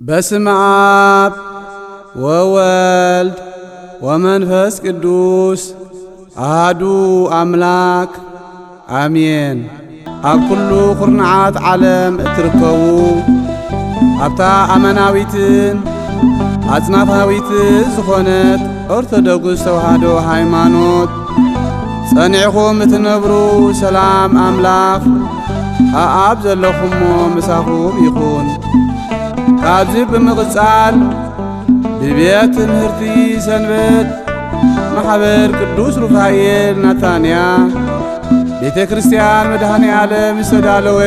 በስመ አብ ወወልድ ወመንፈስ ቅዱስ አሐዱ አምላክ አሜን። ኣብ ኩሉ ኹርናዓት ዓለም እትርከቡ ኣብታ ኣመናዊትን ኣጽናፋዊትን ዝኾነት ኦርቶዶክስ ተዋህዶ ሃይማኖት ጸኒዕኹም እትነብሩ ሰላም ኣምላኽ ኣብ ዘለኹሞ ምሳኹም ይኹን። ካብዚ ብምቕጻል ብቤት ትምህርቲ ሰንበት ማሕበር ቅዱስ ሩፋኤል ናታንያ ቤተ ክርስቲያን መድኃኔ ዓለም ዝተዳለወ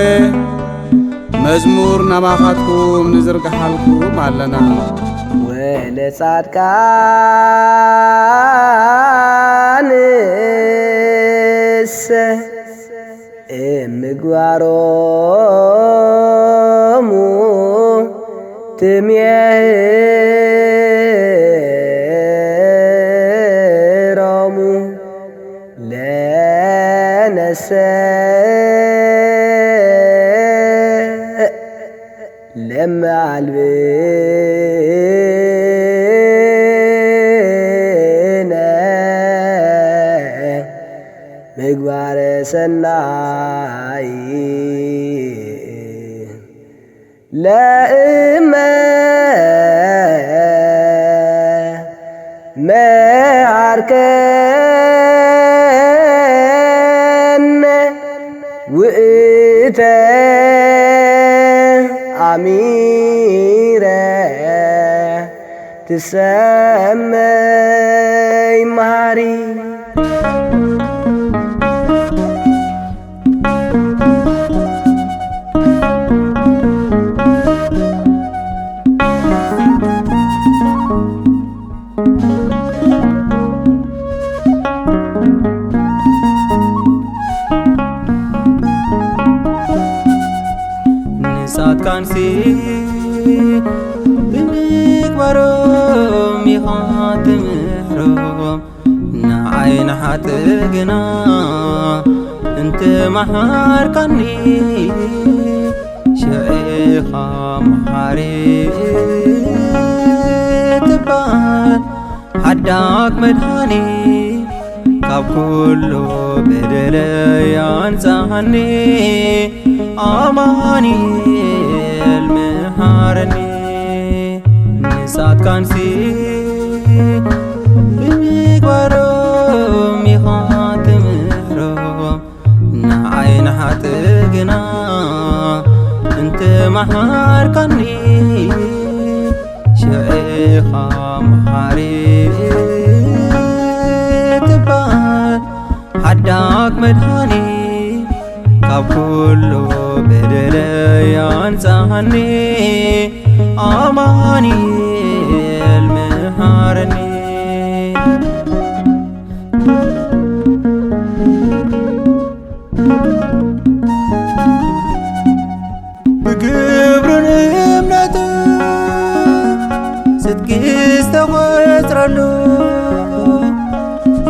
መዝሙር ናባኻትኩም ንዝርግሓልኩም ኣለና። ወለጻድቃንሰ እምግባሮሙ ትሜህሮሙ ለነሰ ለማልብነ ምግባረ ሰናይ ለእመ መዓርከነ ውእተ አሚረ ትሰመይ መሃሪ ንጻድቃንሲ ብምግባሮም ኢኻ ትምህሮም ንዓይኒ ሓጥግና እንትመሃርካኒ ሽዒኻ መሓሪ ትበሃል ሓዳግ መድኃኒ ካብ ኩሉ በደለይ አንጻኒ አማኑኤል መሃረኒ ንጻድቃንሲ ብምግባሮም ኢኻ ትምህሮም ንዓይኒ ሓጥግና እንትመሃርካኒ ሽዒኻ መሓሪ ትበሃል ሓዳግ መድኃኒ ካብ ኩሉ በደለይ አንጻኒ አማኑኤል መሃረኒ ብግብርን እምነት ጽድቂ ዝተቖጽረሉ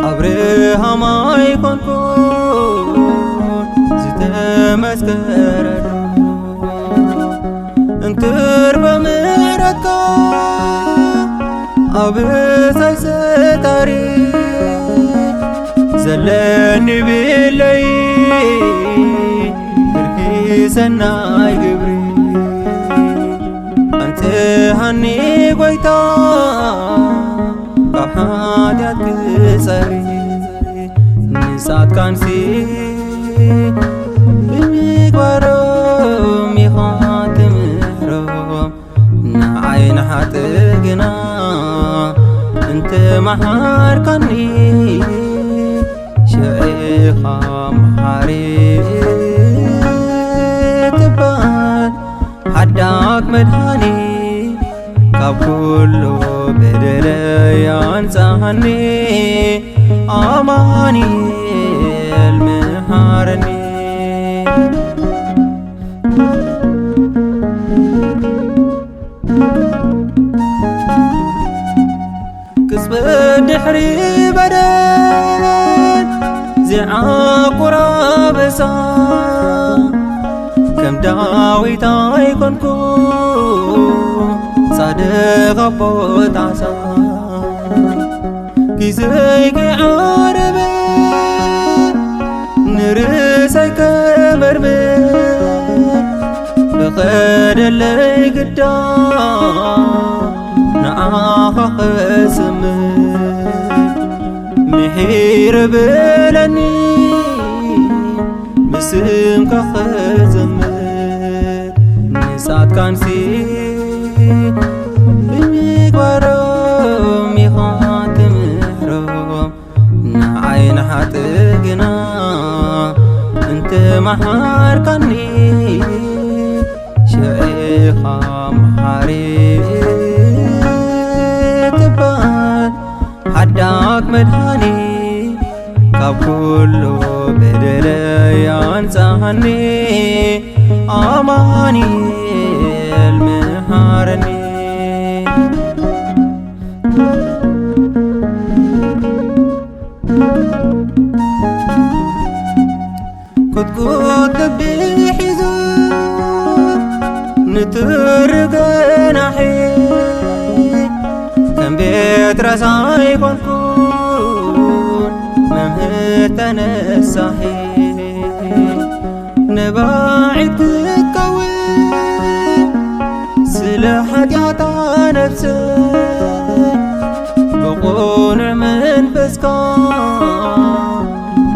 አብርሃም ኣይኮንኩን ዝተመስከረሉ እንክር በምሕረትካ አብሳይ ሰታሪ ዘለኒ ብለይ ብርኪ ሰናይ ግብሪ አንጽሐኒ ጐይታ ካብ ኃጢአት ክጸሪ ንጻድቃንሲ ብምግባሮም ኢኻ ትምህሮም ንዓይኒ ሓጥግና እንትመሃርካኒ ሽዒኻ መሓሪ ትበሃል ሓዳግ መድኃኒ ካብ ኩሉ በደለይ አንጻኒ አማኑኤል መሃረኒ ቅጽበት ድሕሪ በደል ዘዓቁራ በሳ ከም ዳዊት ኣይኮንኩ ጻድቕ ኣቦት ዓሳ ጊዜይ ከይዓረበ ንርእሰይ ከመርምር ብኸደለይ ግዳም ንዓኻ ክስምር ምሒር ብለኒ ብስምካ ክዘምር ንሳትካንሲ ብምግባሮም ኢኻ ትምህሮም ንዓይኒ ሓጥእ ግና እንትመሓርካኒ ሽዒኻ መሓሪ ትበሃል ሓዳግ መድሃኒ ካብ ኩሉ በደለይ አንጻኒ አማኑኤል መሃረኒ ኩትኩት ልቢ ሒዙ ንትርገናሒ ከም ቤት ረሳይ ኮንኩን መምህር ተነሳሒ ነባዒት ክትከውን ስለ ኃጢአታ ነፍሰይ ብቑኑዕ መንፈስካ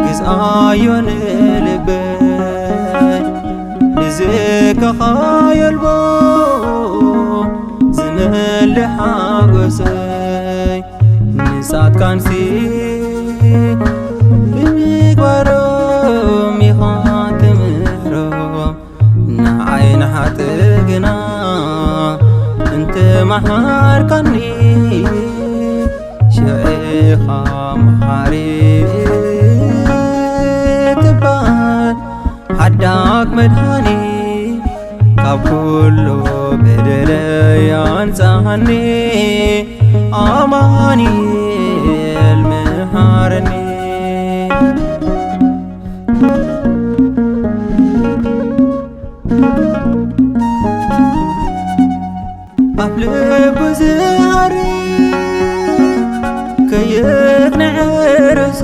ግዝኣዮ ንልበይ ንዝከኻ የልቦ ዝመልእ ሓጐሰይ ንሳትካንሲ ብምግባሮም ኢኻ ትምህሮም ንዓይኒ ሓጥእ ግና እንትመሓርካኒ ሽዒኻ መሓሪ ትበሃል ሓዳግ መድሃኒ ካብ ኩሉ በደለይ አንጻኒ አማኑኤል መሃረኒ ኣብ ልቡ ዝሃርፍ ከየቅንዕ ርእሱ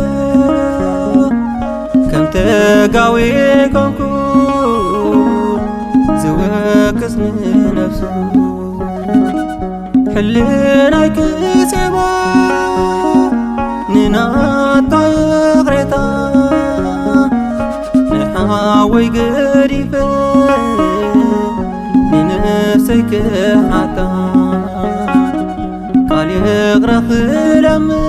ከም ተጋዊ ኮንኩ ዝወቅስ ንነፍሱ ሕልናይ ክጽባ ንናታ ይቕሬታ ንሓወይ ገዲፈ ንነፍሰይ ክሓታ ቃልየ ቕረኽ ለምድ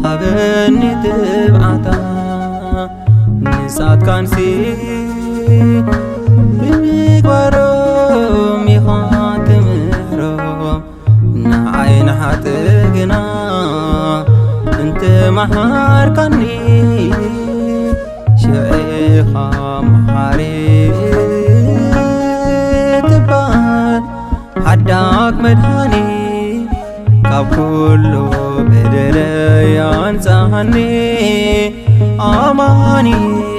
ሃበኒ ትብዓታ ንሳትካንሲ ብምግባሮም ኢኻ ትምህሮም ንዓይኒ ሓጥእ ግና እንትመሓርካኒ ሽዒኻ መሓሪ ትበሃል ሓዳግ መድሃኒ ካብ ኩሉ በደለይ አንጻኒ አማኑኤል